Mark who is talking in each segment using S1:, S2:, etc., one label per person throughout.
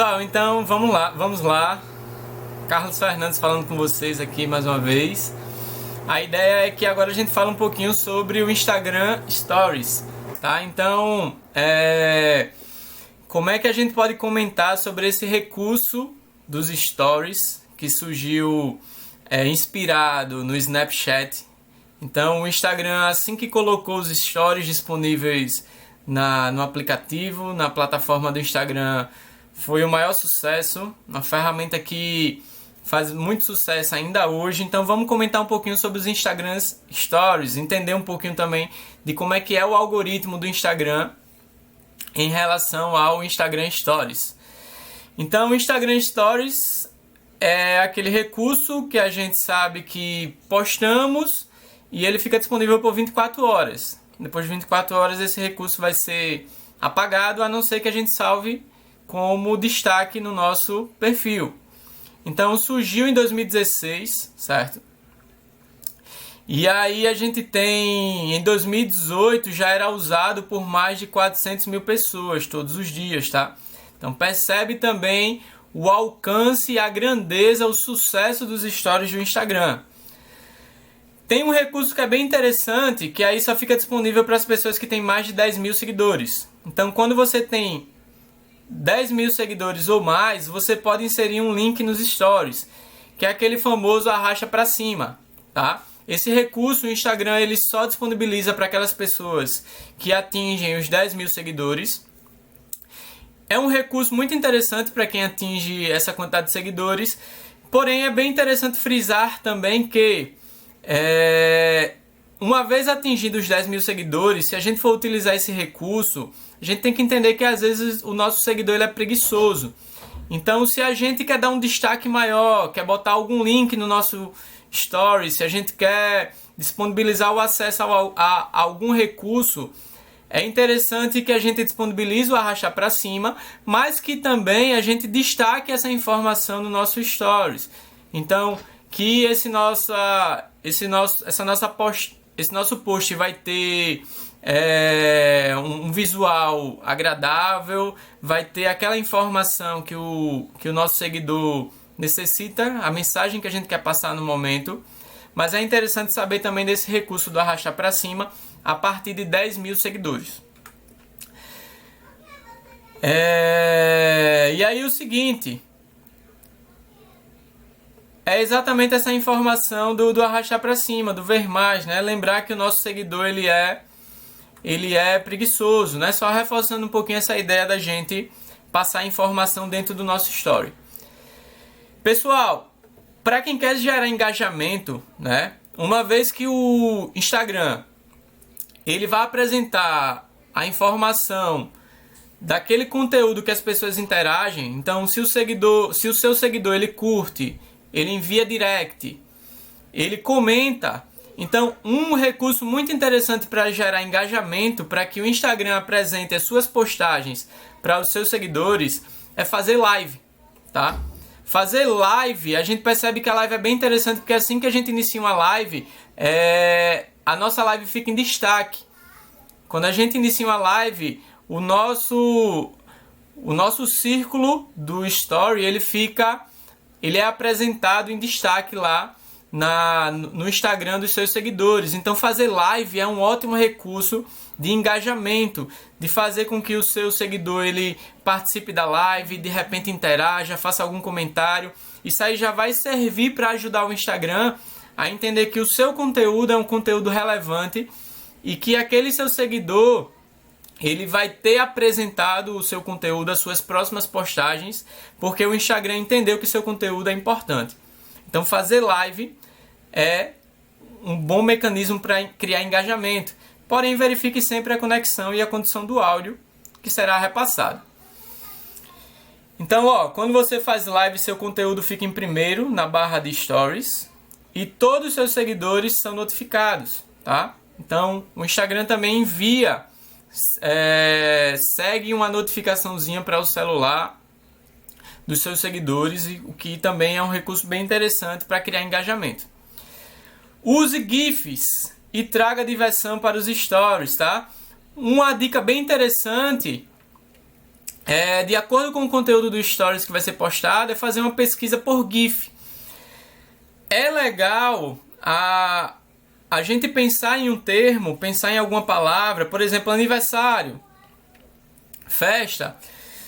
S1: Pessoal, então vamos lá. Carlos Fernandes falando com vocês aqui mais uma vez. A ideia é que agora a gente fala um pouquinho sobre o Instagram Stories, tá? Então, como é que a gente pode comentar sobre esse recurso dos Stories que surgiu inspirado no Snapchat? Então, o Instagram, assim que colocou os Stories disponíveis no aplicativo, na plataforma do Instagram, foi o maior sucesso, uma ferramenta que faz muito sucesso ainda hoje. Então vamos comentar um pouquinho sobre os Instagram Stories, entender um pouquinho também de como é que é o algoritmo do Instagram em relação ao Instagram Stories. Então o Instagram Stories é aquele recurso que a gente sabe que postamos e ele fica disponível por 24 horas. Depois de 24 horas esse recurso vai ser apagado, a não ser que a gente salve como destaque no nosso perfil. Então surgiu em 2016, certo? E aí a gente tem, em 2018 já era usado por mais de 400 mil pessoas todos os dias, tá? Então percebe também o alcance, a grandeza, o sucesso dos stories do Instagram. Tem um recurso que é bem interessante, que aí só fica disponível para as pessoas que têm mais de 10 mil seguidores. Então quando você tem 10 mil seguidores ou mais, você pode inserir um link nos stories, que é aquele famoso arrasta para cima, tá? Esse recurso o Instagram ele só disponibiliza para aquelas pessoas que atingem os 10 mil seguidores. É um recurso muito interessante para quem atinge essa quantidade de seguidores, porém é bem interessante frisar também que uma vez atingidos os 10 mil seguidores, se a gente for utilizar esse recurso, a gente tem que entender que às vezes o nosso seguidor ele é preguiçoso. Então, se a gente quer dar um destaque maior, quer botar algum link no nosso story, se a gente quer disponibilizar o acesso a algum recurso, é interessante que a gente disponibilize o arrastar para cima, mas que também a gente destaque essa informação no nosso stories. Então, que esse nosso post vai ter um visual agradável, vai ter aquela informação que o nosso seguidor necessita, a mensagem que a gente quer passar no momento. Mas é interessante saber também desse recurso do arrastar para cima a partir de 10 mil seguidores. E aí o seguinte, é exatamente essa informação do arrastar para cima, do ver mais, né? Lembrar que o nosso seguidor ele é preguiçoso, né? Só reforçando um pouquinho essa ideia da gente passar informação dentro do nosso story. Pessoal, para quem quer gerar engajamento, né? Uma vez que o Instagram ele vai apresentar a informação daquele conteúdo que as pessoas interagem, então se o seu seguidor ele curte, ele envia direct, ele comenta. Então, um recurso muito interessante para gerar engajamento, para que o Instagram apresente as suas postagens para os seus seguidores, é fazer live, tá? Fazer live, a gente percebe que a live é bem interessante, porque assim que a gente inicia uma live, a nossa live fica em destaque. Quando a gente inicia uma live, o nosso círculo do story, ele é apresentado em destaque lá no Instagram dos seus seguidores. Então fazer live é um ótimo recurso de engajamento, de fazer com que o seu seguidor ele participe da live, de repente interaja, faça algum comentário. Isso aí já vai servir para ajudar o Instagram a entender que o seu conteúdo é um conteúdo relevante e que aquele seu seguidor ele vai ter apresentado o seu conteúdo, as suas próximas postagens, porque o Instagram entendeu que seu conteúdo é importante. Então fazer live é um bom mecanismo para criar engajamento. Porém, verifique sempre a conexão e a condição do áudio que será repassado. Então, quando você faz live, seu conteúdo fica em primeiro na barra de Stories e todos os seus seguidores são notificados, tá? Então, o Instagram também envia, segue uma notificaçãozinha para o celular dos seus seguidores, o que também é um recurso bem interessante para criar engajamento. Use GIFs e traga diversão para os stories, tá? Uma dica bem interessante de acordo com o conteúdo do Stories que vai ser postado, é fazer uma pesquisa por GIF. É legal a gente pensar em um termo, pensar em alguma palavra, por exemplo, aniversário, festa.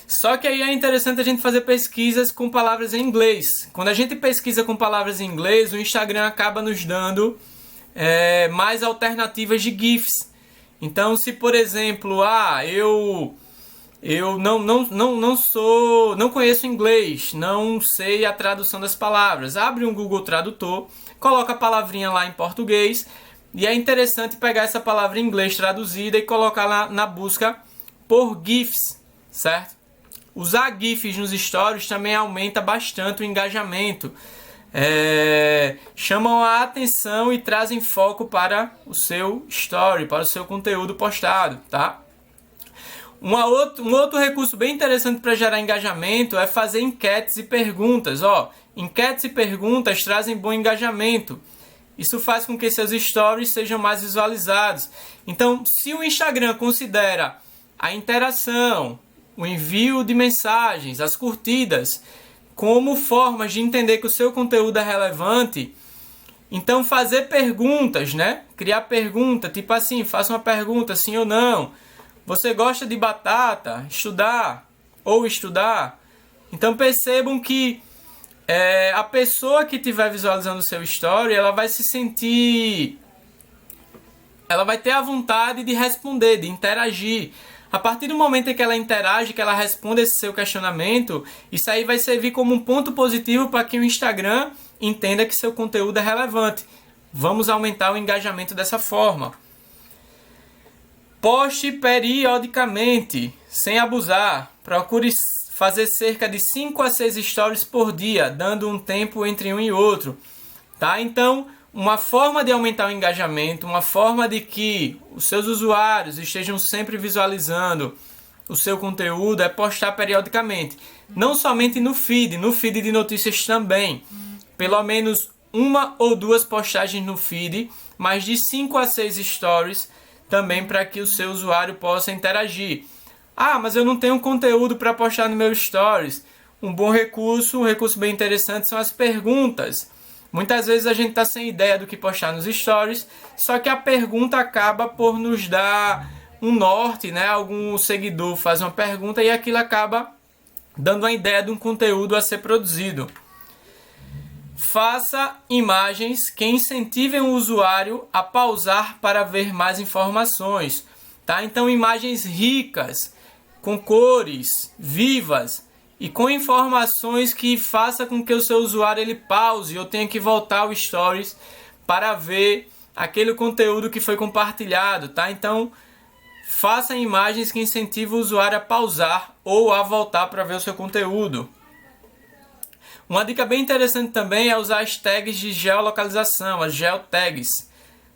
S1: Só que aí é interessante a gente fazer pesquisas com palavras em inglês. Quando a gente pesquisa com palavras em inglês, o Instagram acaba nos dando mais alternativas de GIFs. Então, se por exemplo, eu não conheço inglês, não sei a tradução das palavras. Abre um Google Tradutor, coloca a palavrinha lá em português e é interessante pegar essa palavra em inglês traduzida e colocar lá na busca por GIFs, certo? Usar GIFs nos stories também aumenta bastante o engajamento. Chamam a atenção e trazem foco para o seu story, para o seu conteúdo postado, tá? Um outro recurso bem interessante para gerar engajamento é fazer enquetes e perguntas. Enquetes e perguntas trazem bom engajamento. Isso faz com que seus stories sejam mais visualizados. Então, se o Instagram considera a interação, o envio de mensagens, as curtidas, como formas de entender que o seu conteúdo é relevante, então fazer perguntas, né? Criar pergunta, tipo assim, faça uma pergunta, sim ou não. Você gosta de batata? Estudar ou estudar? Então percebam que a pessoa que estiver visualizando o seu story, ela vai se sentir... ela vai ter a vontade de responder, de interagir. A partir do momento em que ela interage, que ela responde esse seu questionamento, isso aí vai servir como um ponto positivo para que o Instagram entenda que seu conteúdo é relevante. Vamos aumentar o engajamento dessa forma. Poste periodicamente, sem abusar. Procure fazer cerca de 5 a 6 stories por dia, dando um tempo entre um e outro. Tá? Então, uma forma de aumentar o engajamento, uma forma de que os seus usuários estejam sempre visualizando o seu conteúdo é postar periodicamente. Não somente no feed de notícias também. Pelo menos 1 ou 2 postagens no feed, mas de 5 a 6 stories também para que o seu usuário possa interagir. Mas eu não tenho conteúdo para postar no meu stories. Um recurso bem interessante são as perguntas. Muitas vezes a gente está sem ideia do que postar nos stories, só que a pergunta acaba por nos dar um norte, né? Algum seguidor faz uma pergunta e aquilo acaba dando uma ideia de um conteúdo a ser produzido. Faça imagens que incentivem o usuário a pausar para ver mais informações, tá? Então imagens ricas, com cores vivas e com informações que faça com que o seu usuário ele pause ou tenha que voltar ao stories para ver aquele conteúdo que foi compartilhado, tá? Então faça imagens que incentivam o usuário a pausar ou a voltar para ver o seu conteúdo. Uma dica bem interessante também é usar as tags de geolocalização, as geotags,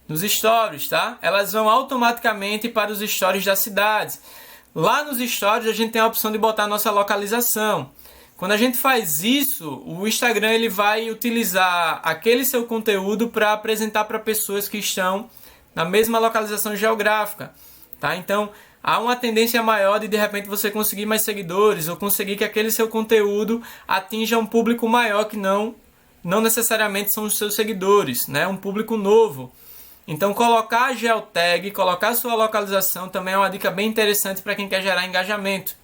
S1: nos stories, tá? Elas vão automaticamente para os stories das cidades. Lá nos stories a gente tem a opção de botar a nossa localização. Quando a gente faz isso, o Instagram ele vai utilizar aquele seu conteúdo para apresentar para pessoas que estão na mesma localização geográfica, tá? Então, há uma tendência maior de repente você conseguir mais seguidores ou conseguir que aquele seu conteúdo atinja um público maior que não necessariamente são os seus seguidores, né? Um público novo. Então colocar a geotag, colocar a sua localização também é uma dica bem interessante para quem quer gerar engajamento.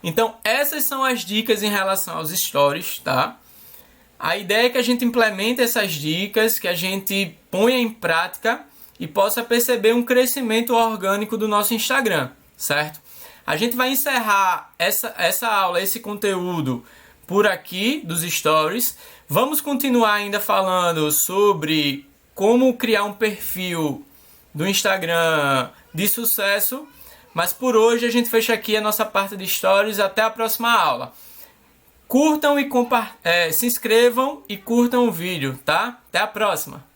S1: Então essas são as dicas em relação aos stories, tá? A ideia é que a gente implemente essas dicas, que a gente ponha em prática e possa perceber um crescimento orgânico do nosso Instagram, certo? A gente vai encerrar essa aula, esse conteúdo por aqui dos stories. Vamos continuar ainda falando sobre como criar um perfil do Instagram de sucesso, mas por hoje a gente fecha aqui a nossa parte de stories. Até a próxima aula. Curtam e se inscrevam e curtam o vídeo, tá? Até a próxima!